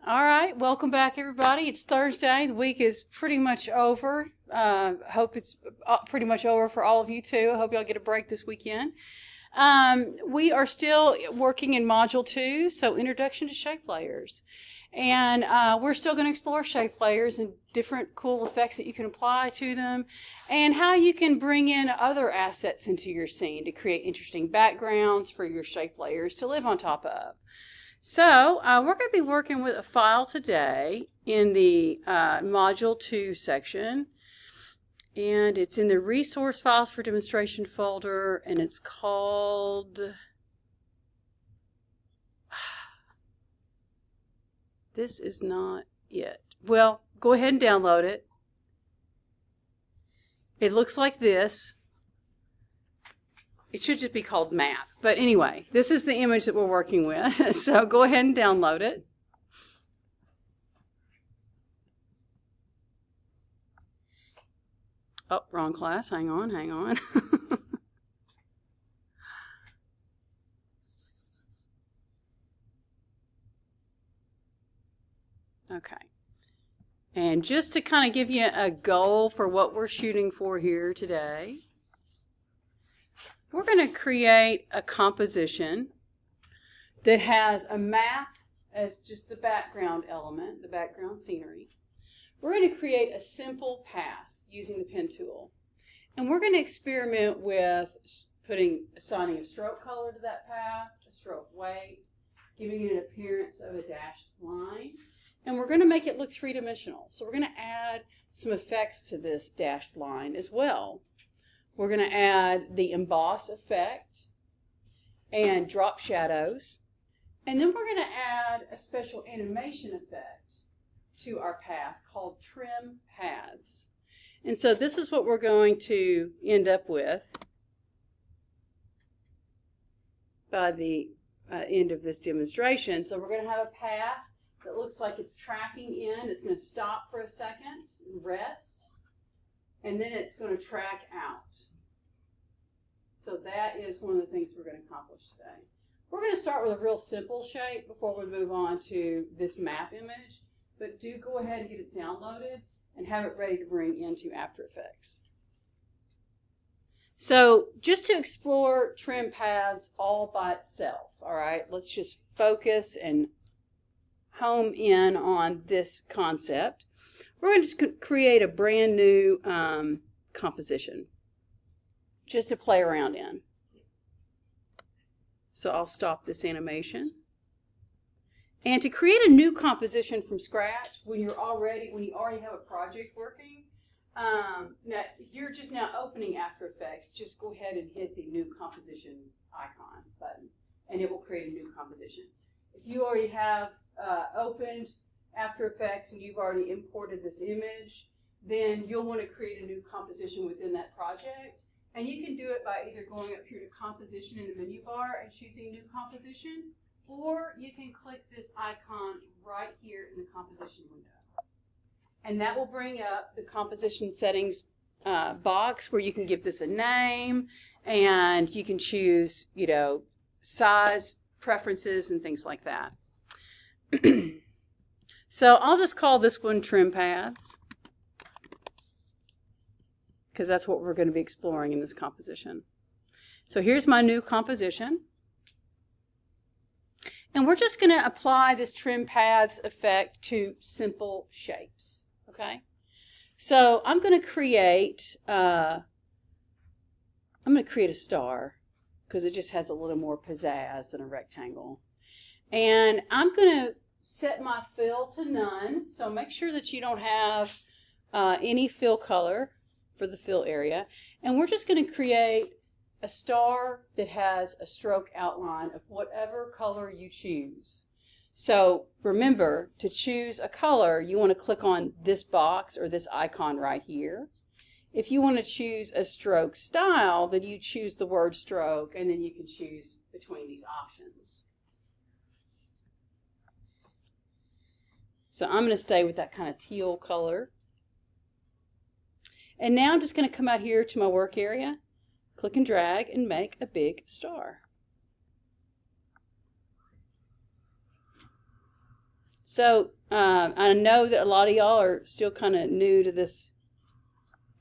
All right, welcome back, everybody. It's Thursday. The week is pretty much over. Hope it's pretty much over for all of you too. I hope y'all get a break this weekend. We are still working in Module 2, so Introduction to Shape Layers. And we're still going to explore shape layers and different cool effects that you can apply to them, and how you can bring in other assets into your scene to create interesting backgrounds for your shape layers to live on top of. So we're going to be working with a file today in the Module 2 section, and it's in the Resource Files for Demonstration folder, and it's called, this is not it. Well, go ahead and download it. It looks like this. It should just be called map. But anyway, this is the image that we're working with. So go ahead and download it. Oh, wrong class. Hang on. Okay. And just to kind of give you a goal for what we're shooting for here today, we're going to create a composition that has a map as just the background element, the background scenery. We're going to create a simple path using the pen tool. And we're going to experiment with assigning a stroke color to that path, a stroke weight, giving it an appearance of a dashed line. And we're going to make it look three-dimensional. So we're going to add some effects to this dashed line as well. We're going to add the emboss effect and drop shadows. And then we're going to add a special animation effect to our path called trim paths. And so this is what we're going to end up with by the end of this demonstration. So we're going to have a path that looks like it's tracking in. It's going to stop for a second, rest, and then it's going to track out. So that is one of the things we're going to accomplish today. We're going to start with a real simple shape before we move on to this map image, but do go ahead and get it downloaded and have it ready to bring into After Effects. So just to explore trim paths all by itself, all right, let's just focus and home in on this concept. We're going to just create a brand new composition just to play around in. So I'll stop this animation. And to create a new composition from scratch, when you already have a project working, now you're just now opening After Effects, just go ahead and hit the new composition icon button, and it will create a new composition. If you already have opened After Effects and you've already imported this image, then you'll want to create a new composition within that project. And you can do it by either going up here to Composition in the menu bar and choosing New Composition, or you can click this icon right here in the Composition window. And that will bring up the Composition Settings box where you can give this a name, and you can choose, size, preferences, and things like that. So I'll just call this one Trim Paths, because that's what we're going to be exploring in this composition. So here's my new composition. And we're just going to apply this Trim Paths effect to simple shapes. Okay? So I'm going to create a star, because it just has a little more pizzazz than a rectangle. And I'm going to set my fill to none. So make sure that you don't have any fill color for the fill area. And we're just going to create a star that has a stroke outline of whatever color you choose. So remember, to choose a color, you want to click on this box or this icon right here. If you want to choose a stroke style, then you choose the word stroke, and then you can choose between these options. So I'm going to stay with that kind of teal color. And now I'm just going to come out here to my work area, click and drag, and make a big star. So I know that a lot of y'all are still kind of new to this,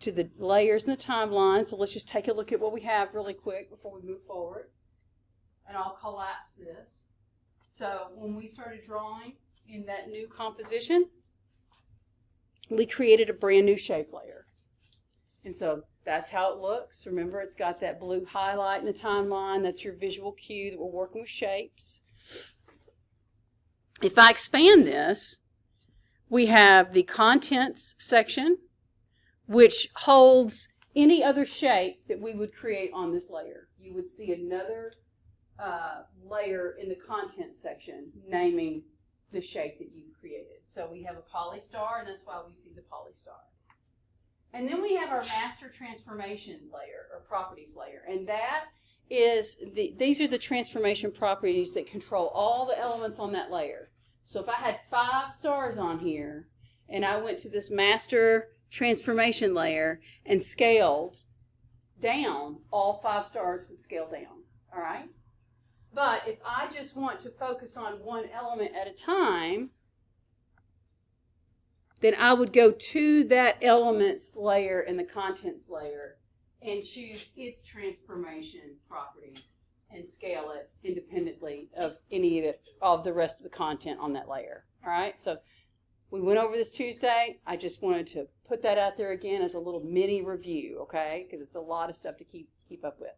to the layers and the timeline. So let's just take a look at what we have really quick before we move forward. And I'll collapse this. So when we started drawing in that new composition, we created a brand new shape layer. And so that's how it looks. Remember, it's got that blue highlight in the timeline. That's your visual cue that we're working with shapes. If I expand this, we have the contents section, which holds any other shape that we would create on this layer. You would see another layer in the contents section naming the shape that you created. So we have a polystar, and that's why we see the polystar. And then we have our master transformation layer, or properties layer, and that is these are the transformation properties that control all the elements on that layer. So if I had 5 stars on here, and I went to this master transformation layer and scaled down, all 5 stars would scale down, all right? But if I just want to focus on one element at a time, then I would go to that elements layer in the contents layer and choose its transformation properties and scale it independently of any of the rest of the content on that layer. All right, so we went over this Tuesday. I just wanted to put that out there again as a little mini review, okay, because it's a lot of stuff to keep up with.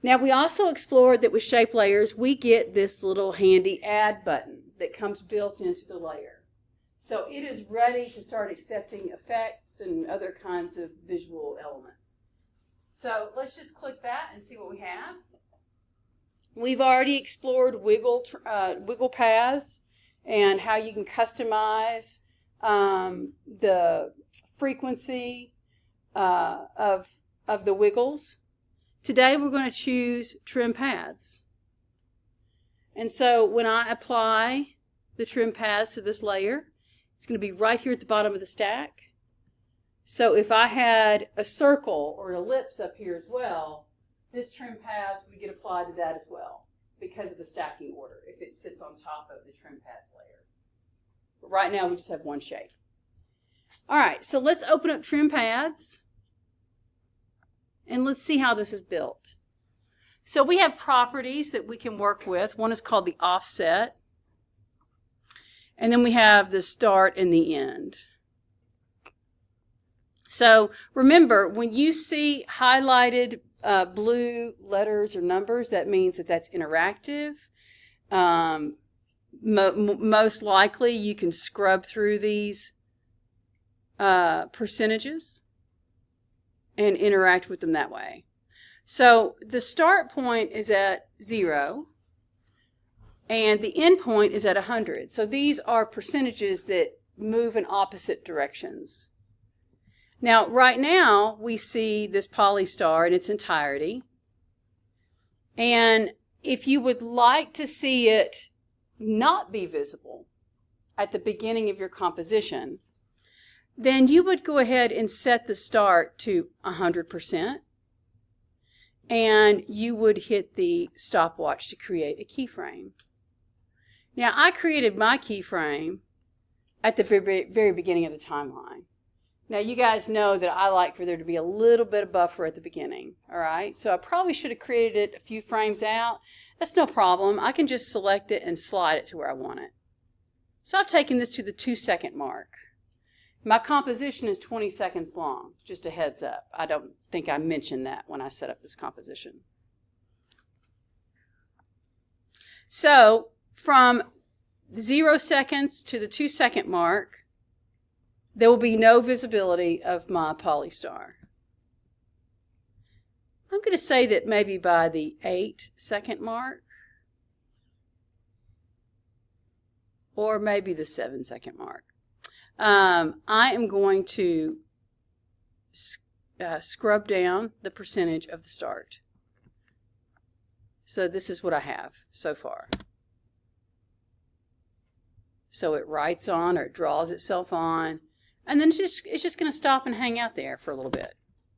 Now, we also explored that with shape layers, we get this little handy add button that comes built into the layer. So it is ready to start accepting effects and other kinds of visual elements. So let's just click that and see what we have. We've already explored wiggle paths and how you can customize the frequency of the wiggles. Today we're going to choose trim paths. And so when I apply the trim paths to this layer, it's going to be right here at the bottom of the stack. So if I had a circle or an ellipse up here as well, this trim paths would get applied to that as well because of the stacking order if it sits on top of the trim paths layer. But right now we just have one shape. All right, so let's open up trim paths and let's see how this is built. So we have properties that we can work with. One is called the offset. And then we have the start and the end. So remember, when you see highlighted blue letters or numbers, that means that that's interactive. Most likely you can scrub through these percentages and interact with them that way. So the start point is at 0 and the end point is at 100. So these are percentages that move in opposite directions. Now, right now, we see this polystar in its entirety. And if you would like to see it not be visible at the beginning of your composition, then you would go ahead and set the start to 100%. And you would hit the stopwatch to create a keyframe. Now, I created my keyframe at the very beginning of the timeline. Now, you guys know that I like for there to be a little bit of buffer at the beginning, all right? So I probably should have created it a few frames out. That's no problem. I can just select it and slide it to where I want it. So I've taken this to the 2-second mark. My composition is 20 seconds long, just a heads up. I don't think I mentioned that when I set up this composition. So from 0 seconds to the 2-second mark, there will be no visibility of my polystar. I'm going to say that maybe by the 8-second mark, or maybe the 7-second mark, I am going to scrub down the percentage of the start. So this is what I have so far. So it writes on, or it draws itself on, and then it's just going to stop and hang out there for a little bit.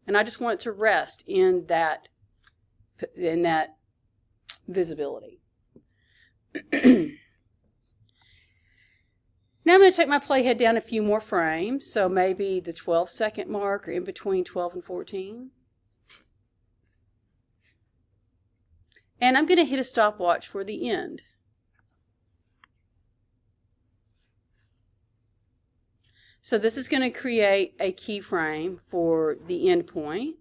And I just want it to rest in that visibility. Now I'm going to take my playhead down a few more frames, so maybe the 12-second mark or in between 12 and 14. And I'm going to hit a stopwatch for the end. So this is going to create a keyframe for the end point.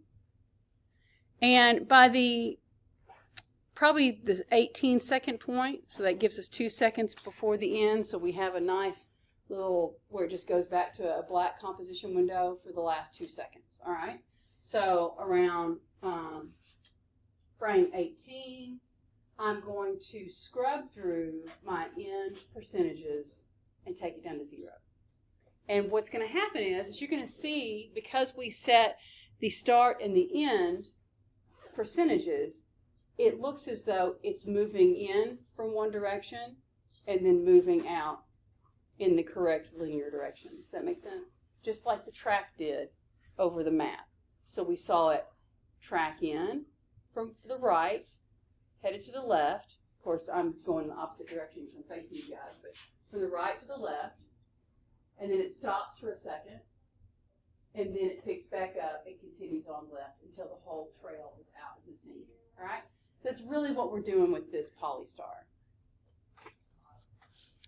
And by probably the 18-second point, so that gives us 2 seconds before the end, so we have a nice little, where it just goes back to a black composition window for the last 2 seconds, all right? So around frame 18, I'm going to scrub through my end percentages and take it down to 0. And what's going to happen is you're going to see, because we set the start and the end percentages, it looks as though it's moving in from one direction and then moving out in the correct linear direction. Does that make sense? Just like the track did over the map. So we saw it track in from the right, headed to the left. Of course, I'm going in the opposite direction because I'm facing you guys, but from the right to the left, and then it stops for a second, and then it picks back up and continues on left until the whole trail is out of the scene. All right? That's really what we're doing with this polystar.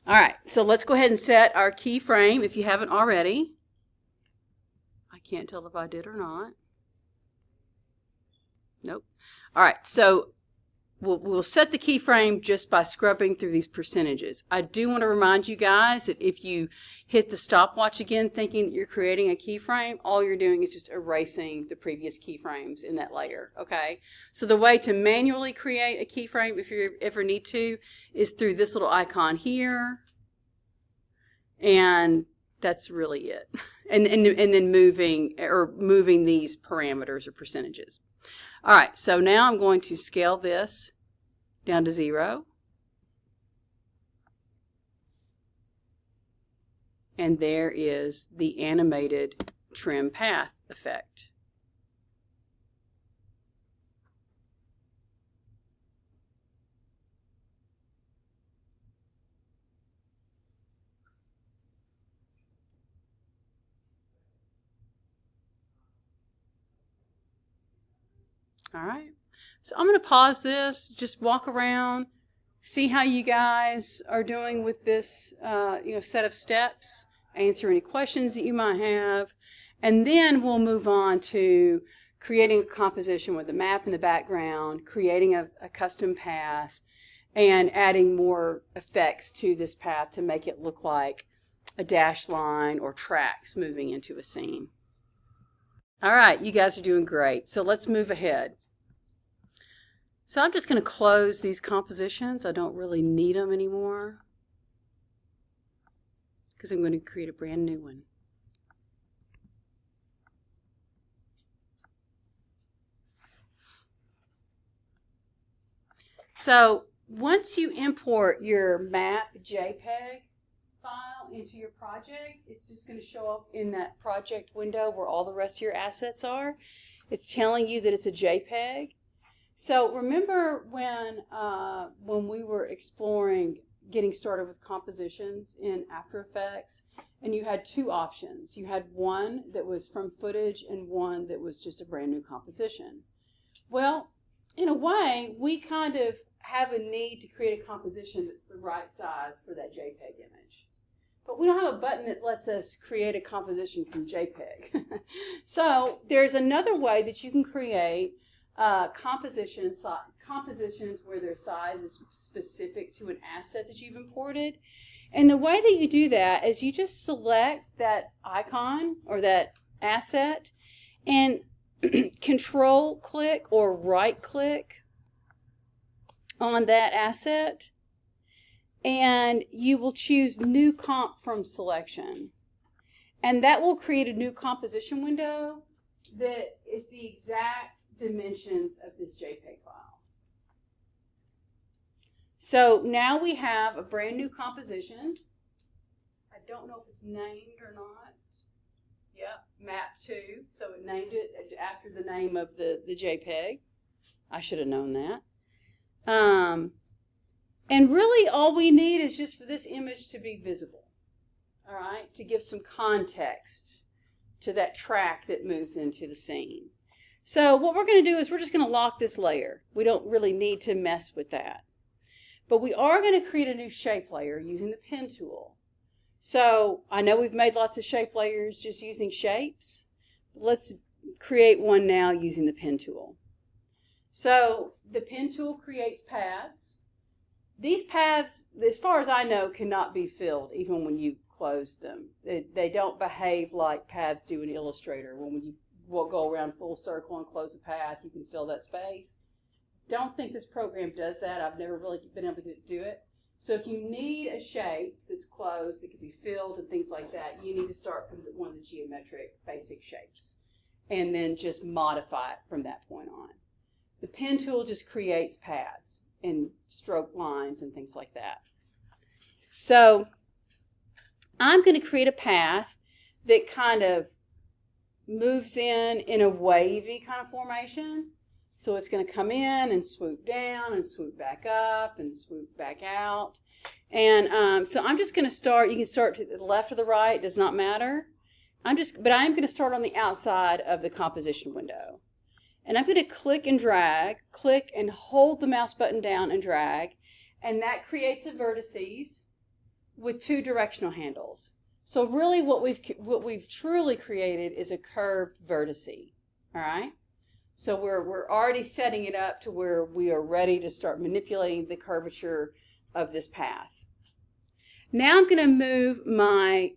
All right, so let's go ahead and set our keyframe if you haven't already. I can't tell if I did or not. Nope. All right, so we'll set the keyframe just by scrubbing through these percentages. I do want to remind you guys that if you hit the stopwatch again thinking that you're creating a keyframe, all you're doing is just erasing the previous keyframes in that layer, okay? So the way to manually create a keyframe, if you ever need to, is through this little icon here, and that's really it. And then moving these parameters or percentages. All right, so now I'm going to scale this down to 0. And there is the animated trim path effect. All right, so I'm going to pause this, just walk around, see how you guys are doing with this set of steps, answer any questions that you might have, and then we'll move on to creating a composition with a map in the background, creating a custom path, and adding more effects to this path to make it look like a dashed line or tracks moving into a scene. All right, you guys are doing great, so let's move ahead. So I'm just going to close these compositions. I don't really need them anymore because I'm going to create a brand new one. So once you import your map JPEG file into your project, it's just going to show up in that project window where all the rest of your assets are. It's telling you that it's a JPEG. So remember when we were exploring getting started with compositions in After Effects, and you had 2 options. You had one that was from footage and one that was just a brand new composition. Well, in a way, we kind of have a need to create a composition that's the right size for that JPEG image. But we don't have a button that lets us create a composition from JPEG. So there's another way that you can create compositions where their size is specific to an asset that you've imported. And the way that you do that is you just select that icon or that asset and control click or right click on that asset, and you will choose new comp from selection. And that will create a new composition window that is the exact dimensions of this JPEG file. So now we have a brand new composition. I don't know if it's named or not. Yep, map 2. So it named it after the name of the JPEG. I should have known that. And really all we need is just for this image to be visible. all right, to give some context to that track that moves into the scene. So what we're going to do is we're just going to lock this layer. We don't really need to mess with that. But we are going to create a new shape layer using the pen tool. So I know we've made lots of shape layers just using shapes. Let's create one now using the pen tool. So the pen tool creates paths. These paths, as far as I know, cannot be filled even when you close them. They don't behave like paths do in Illustrator. When you go around full circle and close a path, you can fill that space. Don't think this program does that. I've never really been able to get it to do it. So if you need a shape that's closed, that can be filled and things like that, you need to start from one of the geometric basic shapes and then just modify it from that point on. The pen tool just creates paths and stroke lines and things like that. So I'm going to create a path that kind of moves in a wavy kind of formation. So it's going to come in and swoop down and swoop back up and swoop back out. And so I'm just going to start, you can start to the left or the right, it does not matter. But I'm going to start on the outside of the composition window. And I'm going to click and drag, click and hold the mouse button down and drag. And that creates a vertices with 2 directional handles. So really what we've truly created is a curved vertice. All right? So we're already setting it up to where we are ready to start manipulating the curvature of this path. Now I'm going to move my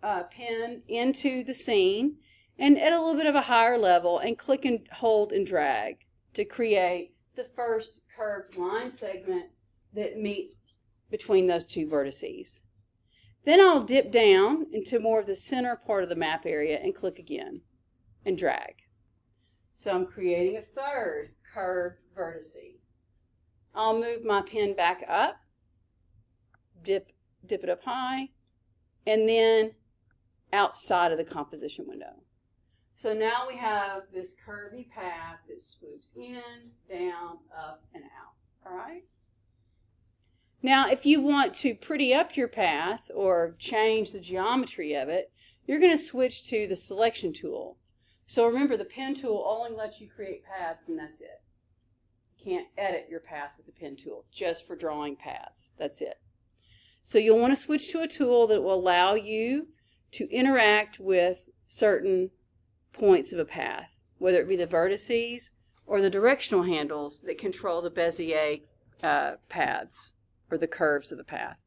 pen into the scene and at a little bit of a higher level and click and hold and drag to create the first curved line segment that meets between those 2 vertices. Then I'll dip down into more of the center part of the map area and click again and drag. So I'm creating a third curved vertice. I'll move my pen back up, dip it up high, and then outside of the composition window. So now we have this curvy path that swoops in, down, up, and out. All right? Now, if you want to pretty up your path or change the geometry of it, you're going to switch to the selection tool. So remember, the pen tool only lets you create paths, and that's it. You can't edit your path with the pen tool, just for drawing paths. That's it. So you'll want to switch to a tool that will allow you to interact with certain points of a path, whether it be the vertices or the directional handles that control the Bezier paths or the curves of the path.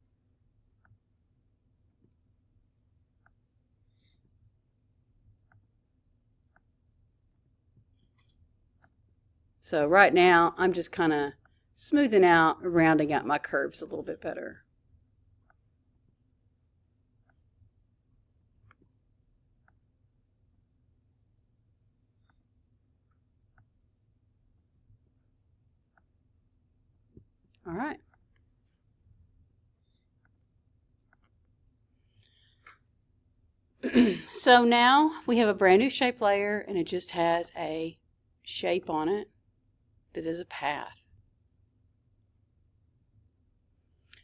So right now, I'm just kind of smoothing out, rounding out my curves a little bit better. All right. So now we have a brand new shape layer, and it just has a shape on it that is a path.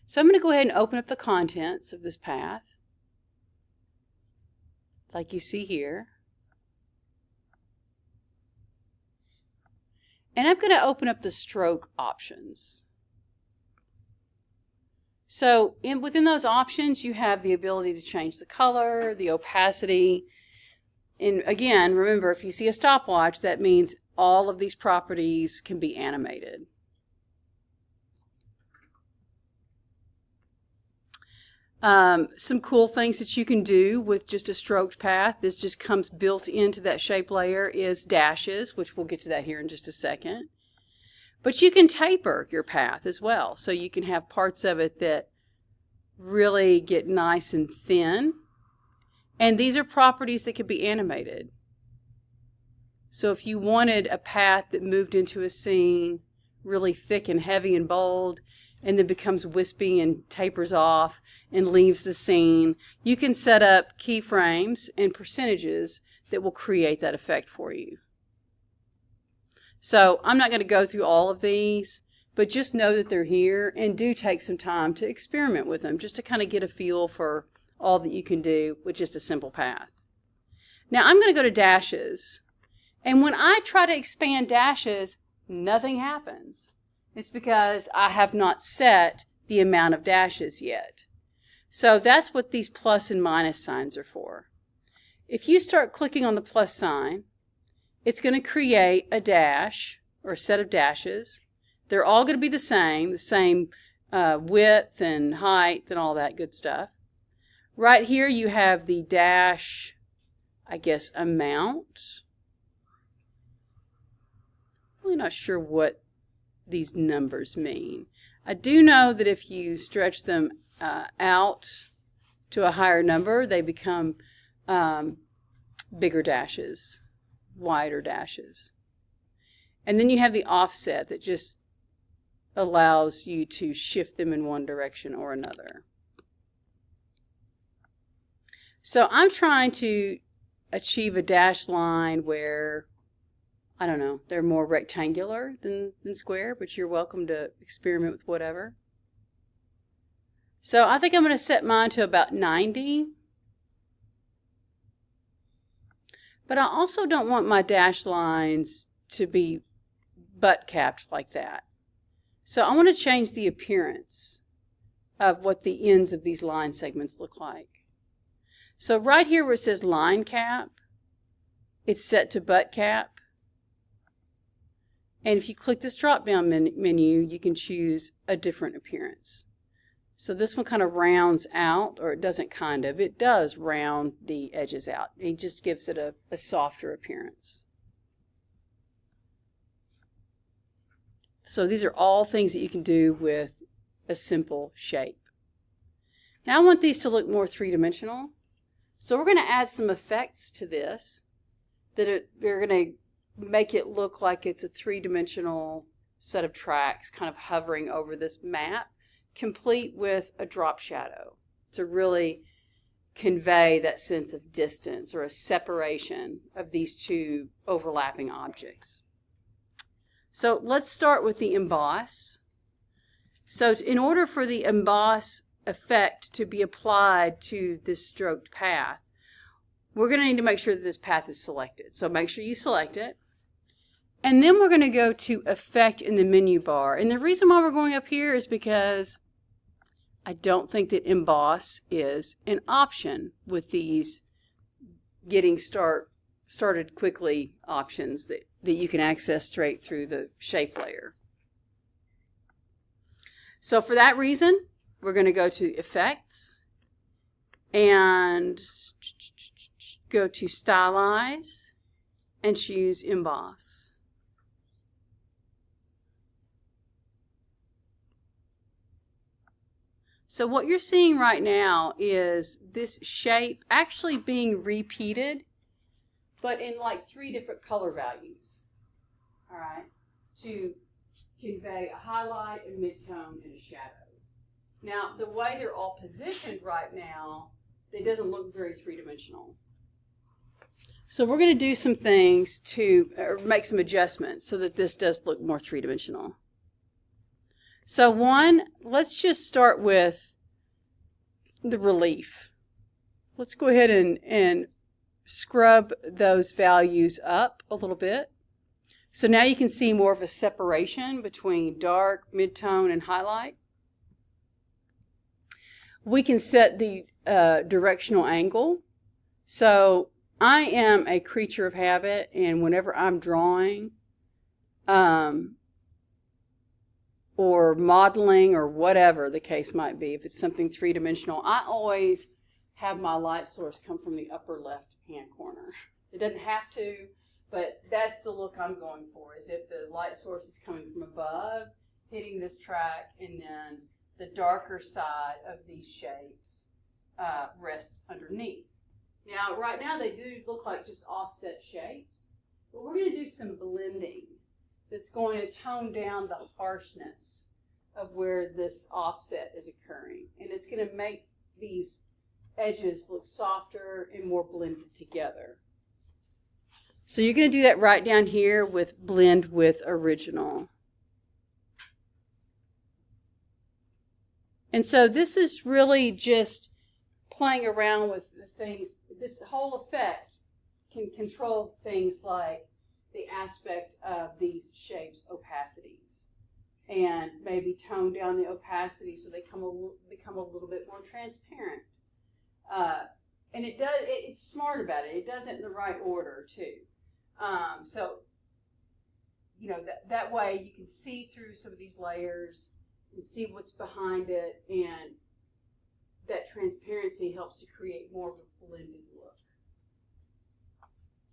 So I'm going to go ahead and open up the contents of this path, like you see here. And I'm going to open up the stroke options. So within those options, you have the ability to change the color, the opacity. And again, remember, if you see a stopwatch, that means all of these properties can be animated. Some cool things that you can do with just a stroked path, this just comes built into that shape layer, is dashes, which we'll get to that here in just a second. But you can taper your path as well, so you can have parts of it that really get nice and thin. And these are properties that can be animated. So if you wanted a path that moved into a scene really thick and heavy and bold, and then becomes wispy and tapers off and leaves the scene, you can set up keyframes and percentages that will create that effect for you. So I'm not going to go through all of these, but just know that they're here, and do take some time to experiment with them just to kind of get a feel for all that you can do with just a simple path. Now I'm going to go to dashes. And when I try to expand dashes, nothing happens. It's because I have not set the amount of dashes yet. So that's what these plus and minus signs are for. If you start clicking on the plus sign, it's going to create a dash or a set of dashes. They're all going to be the same width and height and all that good stuff. Right here you have the dash, I guess, amount. I'm really not sure what these numbers mean. I do know that if you stretch them out to a higher number, they become bigger dashes, wider dashes. And then you have the offset that just allows you to shift them in one direction or another. So I'm trying to achieve a dashed line where, I don't know, they're more rectangular than square, but you're welcome to experiment with whatever. So I think I'm going to set mine to about 90. But I also don't want my dashed lines to be butt capped like that. So I want to change the appearance of what the ends of these line segments look like. So right here where it says line cap, it's set to butt cap. And if you click this drop down menu, you can choose a different appearance. So this one kind of rounds out, or it doesn't kind of, it does round the edges out. It just gives it a softer appearance. So these are all things that you can do with a simple shape. Now I want these to look more three-dimensional. So we're going to add some effects to this that are going to make it look like it's a three-dimensional set of tracks kind of hovering over this map, complete with a drop shadow to really convey that sense of distance or a separation of these two overlapping objects. So let's start with the emboss. So in order for the emboss effect to be applied to this stroked path, we're going to need to make sure that this path is selected. So make sure you select it. And then we're going to go to Effect in the menu bar. And the reason why we're going up here is because I don't think that Emboss is an option with these getting started quickly options that you can access straight through the shape layer. So for that reason, we're going to go to Effects and go to Stylize and choose Emboss. So what you're seeing right now is this shape actually being repeated, but in like 3 different color values, all right, to convey a highlight, a midtone, and a shadow. Now, the way they're all positioned right now, it doesn't look very three-dimensional. So we're going to do some things to make some adjustments so that this does look more three-dimensional. So one, let's just start with the relief. Let's go ahead and scrub those values up a little bit. So now you can see more of a separation between dark, midtone, and highlight. We can set the directional angle. So I am a creature of habit, and whenever I'm drawing or modeling or whatever the case might be, if it's something three-dimensional, I always have my light source come from the upper left-hand corner. It doesn't have to, but that's the look I'm going for, is if the light source is coming from above, hitting this track, and then the darker side of these shapes rests underneath. Now, right now they do look like just offset shapes, but we're going to do some blending that's going to tone down the harshness of where this offset is occurring. And it's going to make these edges look softer and more blended together. So you're going to do that right down here with Blend with Original. And so this is really just playing around with the things. This whole effect can control things like the aspect of these shapes' opacities, and maybe tone down the opacity so they become a little bit more transparent. And it's smart about it. It does it in the right order too. So, you know, that way you can see through some of these layers and see what's behind it, and that transparency helps to create more of a blended look.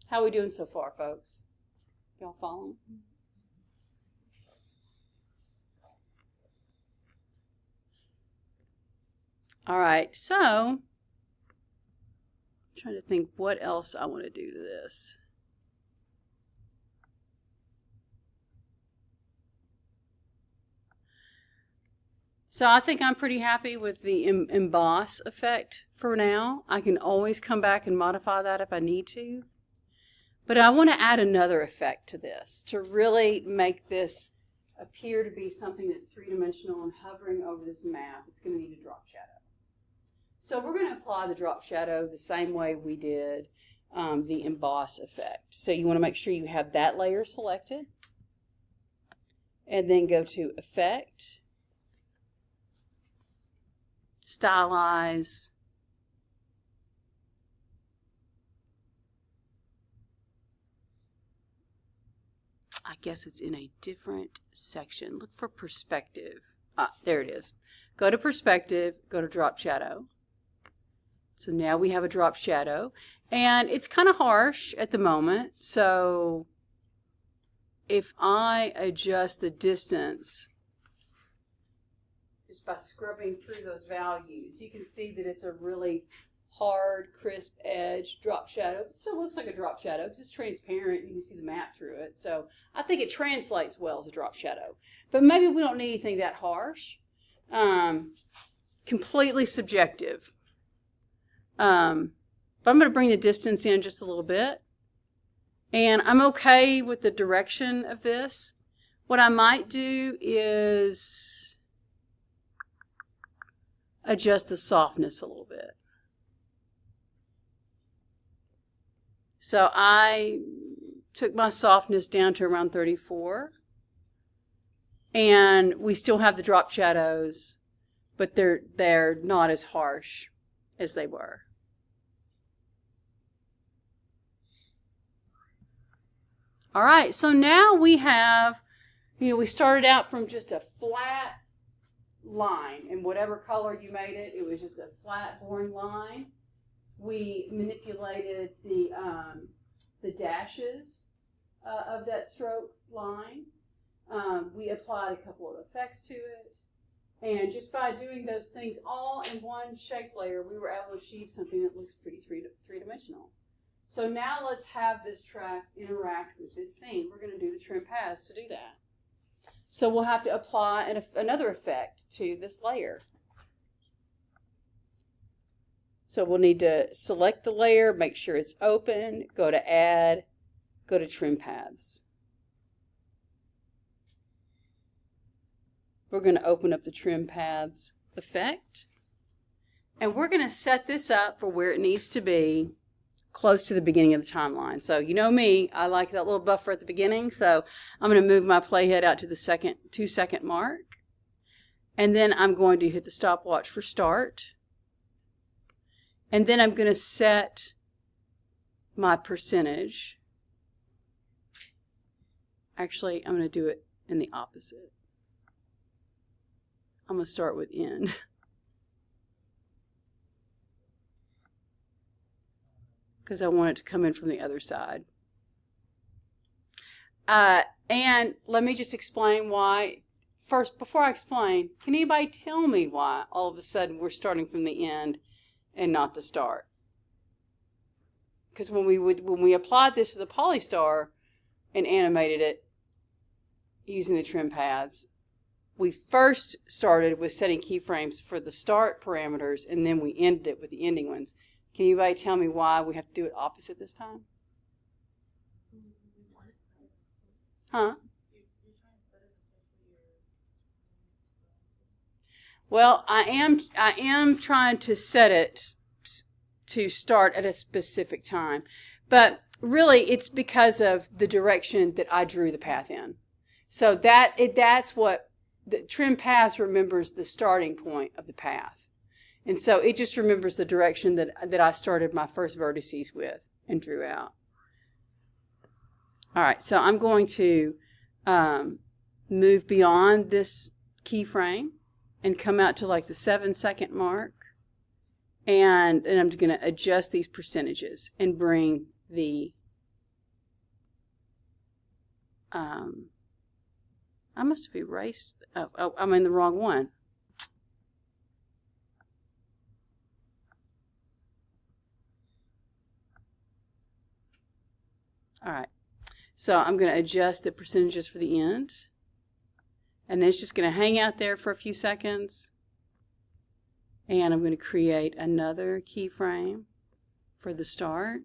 How are we doing so far, folks? Y'all following? All right, so I'm trying to think what else I want to do to this. So I think I'm pretty happy with the emboss effect for now. I can always come back and modify that if I need to. But I want to add another effect to this to really make this appear to be something that's three-dimensional and hovering over this map. It's going to need a drop shadow. So we're going to apply the drop shadow the same way we did the emboss effect. So you want to make sure you have that layer selected. And then go to Effect, Stylize, I guess it's in a different section. Look for Perspective. There it is. Go to Perspective, go to Drop Shadow. So now we have a drop shadow, and it's kind of harsh at the moment. So if I adjust the distance just by scrubbing through those values, you can see that it's a really hard, crisp edge drop shadow. It still looks like a drop shadow because it's transparent. You can see the map through it. So I think it translates well as a drop shadow. But maybe we don't need anything that harsh. Completely subjective. But I'm going to bring the distance in just a little bit. And I'm okay with the direction of this. What I might do is adjust the softness a little bit. So I took my softness down to around 34. And we still have the drop shadows, but they're not as harsh as they were. All right, so now we have, we started out from just a flat line, and whatever color you made it, it was just a flat, boring line. We manipulated the dashes of that stroke line. We applied a couple of effects to it, and just by doing those things all in one shape layer, we were able to achieve something that looks pretty three-dimensional. So now let's have this track interact with this scene. We're going to do the trim paths to do that. So we'll have to apply another effect to this layer. So we'll need to select the layer, make sure it's open, go to Add, go to Trim Paths. We're going to open up the Trim Paths effect. And we're going to set this up for where it needs to be, close to the beginning of the timeline. So you know me, I like that little buffer at the beginning, so I'm going to move my playhead out to the 2-second mark. And then I'm going to hit the stopwatch for start. And then I'm going to set my percentage. Actually, I'm going to do it in the opposite. I'm going to start with N. Because I want it to come in from the other side. And let me just explain why. First, before I explain, can anybody tell me why all of a sudden we're starting from the end and not the start? Because when we applied this to the Polystar and animated it using the trim paths, we first started with setting keyframes for the start parameters, and then we ended it with the ending ones. Can anybody tell me why we have to do it opposite this time? Huh? Well, I am trying to set it to start at a specific time. But really, it's because of the direction that I drew the path in. So that's what the trim path remembers, the starting point of the path. And so it just remembers the direction that I started my first vertices with and drew out. All right, so I'm going to move beyond this keyframe and come out to like the 7-second mark. And I'm going to adjust these percentages and bring the, I must have erased, oh, I'm in the wrong one. All right, so I'm going to adjust the percentages for the end. And then it's just going to hang out there for a few seconds. And I'm going to create another keyframe for the start.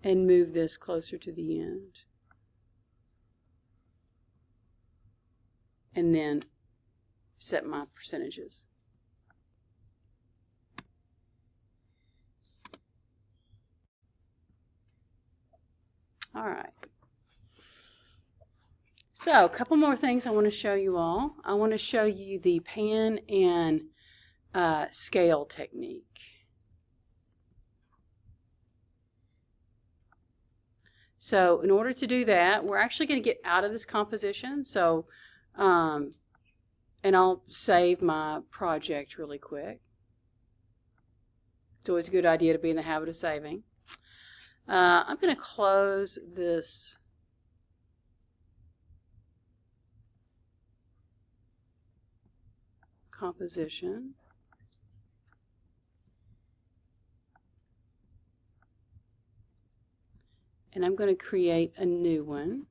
And move this closer to the end. And then set my percentages. All right. So a couple more things I want to show you all. I want to show you the pan and scale technique. So in order to do that, we're actually going to get out of this composition. So, and I'll save my project really quick. It's always a good idea to be in the habit of saving. I'm going to close this composition. And I'm going to create a new one.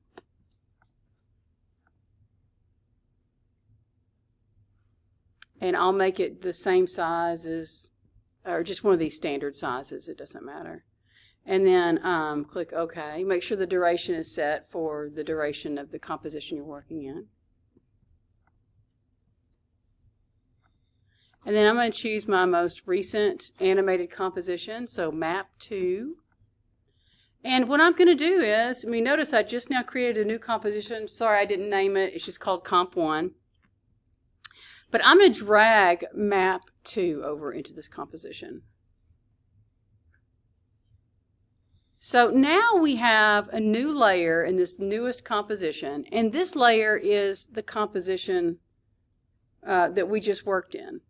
And I'll make it the same size as, or just one of these standard sizes, it doesn't matter. And then click OK. Make sure the duration is set for the duration of the composition you're working in. And then I'm going to choose my most recent animated composition, so map 2. And what I'm going to do is, notice I just now created a new composition. Sorry, I didn't name it. It's just called Comp 1. But I'm going to drag map 2 over into this composition. So now we have a new layer in this newest composition, and this layer is the composition that we just worked in.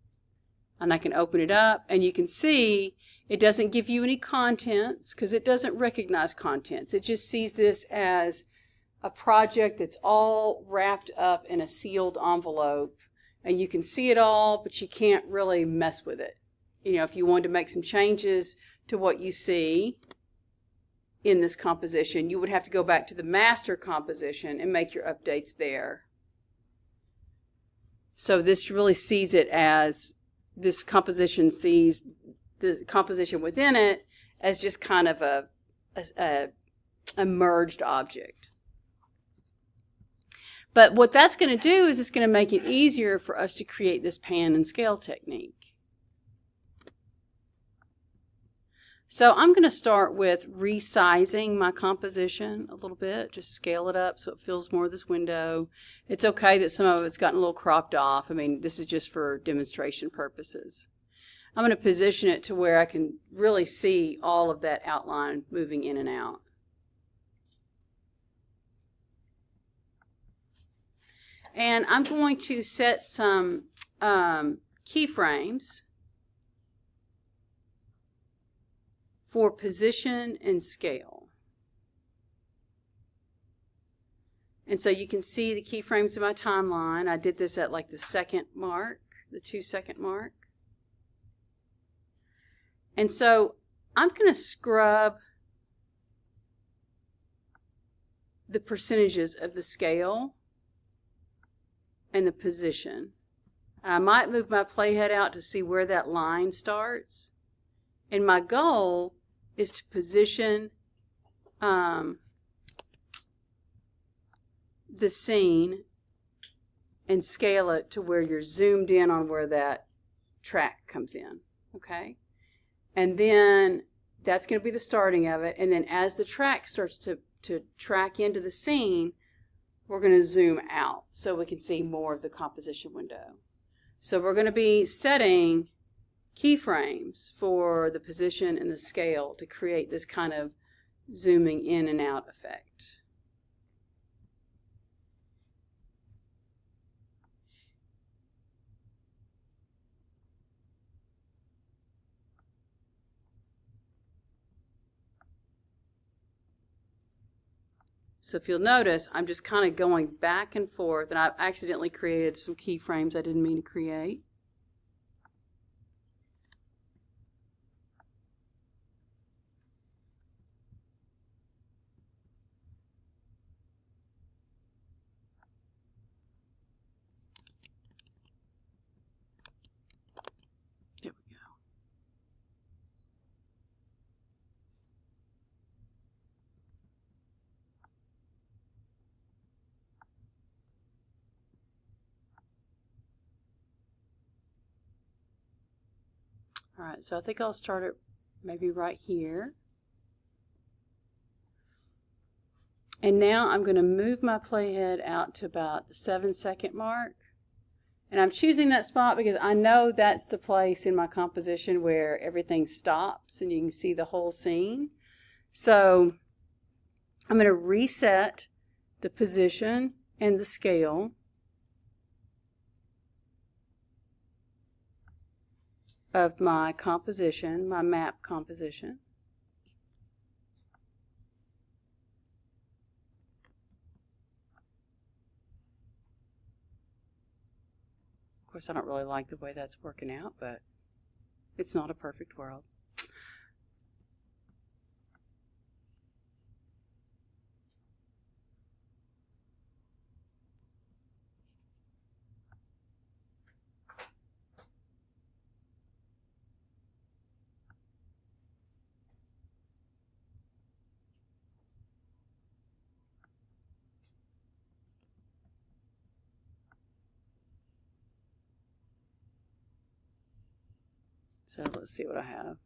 And I can open it up, and you can see it doesn't give you any contents because it doesn't recognize contents. It just sees this as a project that's all wrapped up in a sealed envelope, and you can see it all, but you can't really mess with it. If you wanted to make some changes to what you see in this composition, you would have to go back to the master composition and make your updates there. So this really sees it as, this composition sees the composition within it as just kind of a merged object. But what that's going to do is it's going to make it easier for us to create this pan and scale technique. So I'm going to start with resizing my composition a little bit, just scale it up so it fills more of this window. It's okay that some of it's gotten a little cropped off. This is just for demonstration purposes. I'm going to position it to where I can really see all of that outline moving in and out. And I'm going to set some keyframes for position and scale. And so you can see the keyframes in my timeline. I did this at like the second mark, the 2-second mark. And so I'm going to scrub the percentages of the scale and the position. And I might move my playhead out to see where that line starts. And my goal is to position the scene and scale it to where you're zoomed in on where that track comes in, okay? And then that's going to be the starting of it. And then as the track starts to track into the scene, we're going to zoom out so we can see more of the composition window. So we're going to be setting keyframes for the position and the scale to create this kind of zooming in and out effect. So if you'll notice, I'm just kind of going back and forth, and I've accidentally created some keyframes I didn't mean to create. There we go. All right, so I think I'll start it maybe right here. And now I'm going to move my playhead out to about the 7-second mark. And I'm choosing that spot because I know that's the place in my composition where everything stops and you can see the whole scene. So I'm going to reset the position and the scale. Of my composition, my map composition. Of course, I don't really like the way that's working out, but it's not a perfect world. So let's see what I have.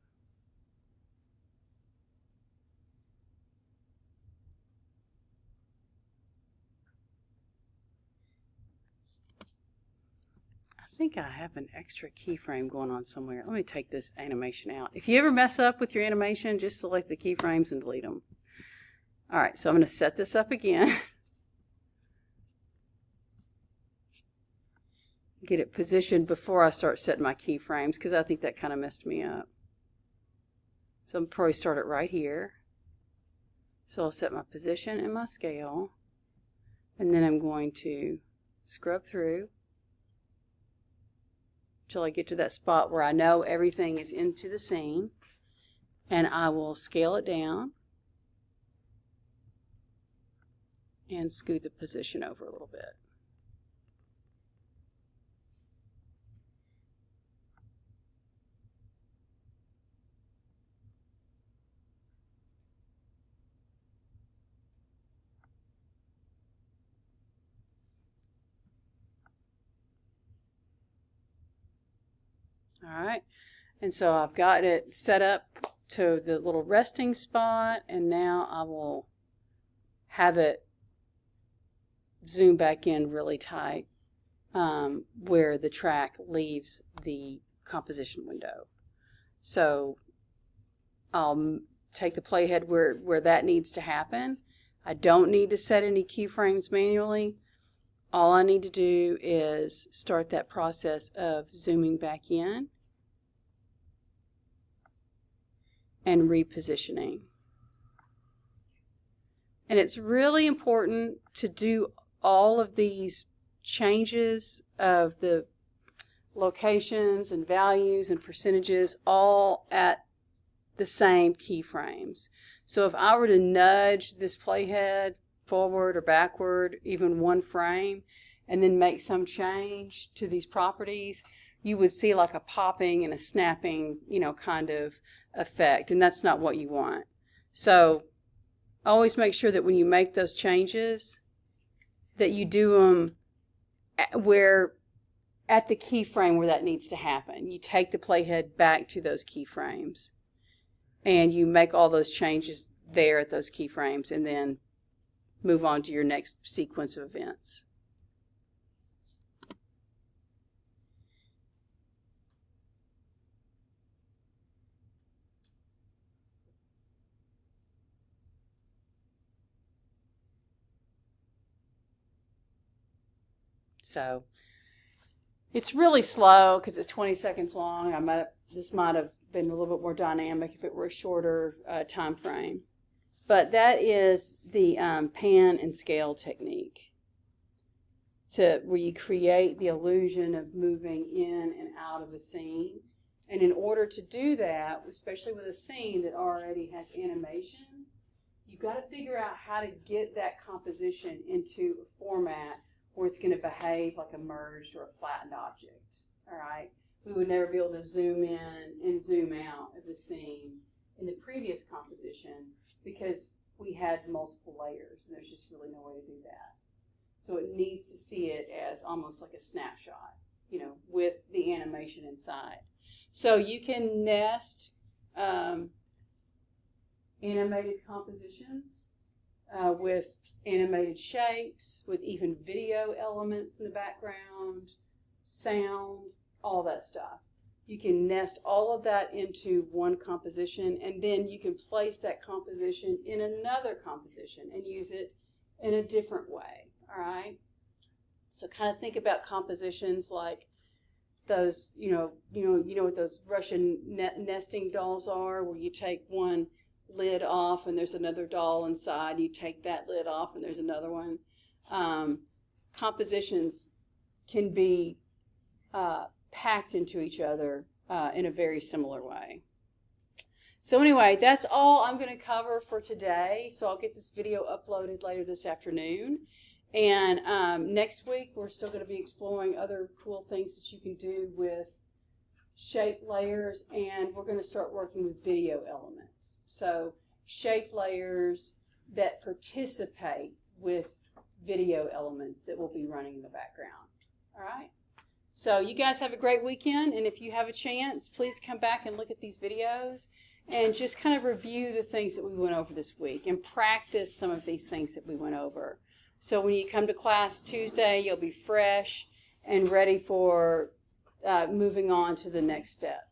I think I have an extra keyframe going on somewhere. Let me take this animation out. If you ever mess up with your animation, just select the keyframes and delete them. All right, so I'm going to set this up again. Get it positioned before I start setting my keyframes because I think that kind of messed me up. So I'm probably start it right here. So I'll set my position and my scale, and then I'm going to scrub through until I get to that spot where I know everything is into the scene, and I will scale it down and scoot the position over a little bit. All right, and so I've got it set up to the little resting spot, and now I will have it zoom back in really tight where the track leaves the composition window. So I'll take the playhead where that needs to happen. I don't need to set any keyframes manually. All I need to do is start that process of zooming back in and repositioning. And it's really important to do all of these changes of the locations and values and percentages all at the same keyframes. So if I were to nudge this playhead forward or backward even one frame and then make some change to these properties, you would see like a popping and a snapping, kind of effect, and that's not what you want. So always make sure that when you make those changes that you do them where at the keyframe where that needs to happen. You take the playhead back to those keyframes, and you make all those changes there at those keyframes, and then move on to your next sequence of events. So it's really slow because it's 20 seconds long. This might have been a little bit more dynamic if it were a shorter time frame. But that is the pan and scale technique, where you create the illusion of moving in and out of a scene. And in order to do that, especially with a scene that already has animation, you've got to figure out how to get that composition into a format where it's going to behave like a merged or a flattened object. All right? We would never be able to zoom in and zoom out of the scene in the previous composition because we had multiple layers, and there's just really no way to do that. So it needs to see it as almost like a snapshot, you know, with the animation inside. So you can nest animated compositions with animated shapes, with even video elements in the background, sound, all that stuff. You can nest all of that into one composition, and then you can place that composition in another composition and use it in a different way, all right? So kind of think about compositions like those, you know what those Russian nesting dolls are, where you take one lid off and there's another doll inside. You take that lid off and there's another one. Compositions can be packed into each other in a very similar way. So anyway, that's all I'm going to cover for today. So I'll get this video uploaded later this afternoon. And next week, we're still going to be exploring other cool things that you can do with shape layers, and we're going to start working with video elements. So shape layers that participate with video elements that will be running in the background. All right? So you guys have a great weekend, and if you have a chance, please come back and look at these videos and just kind of review the things that we went over this week and practice some of these things that we went over. So when you come to class Tuesday, you'll be fresh and ready for moving on to the next step.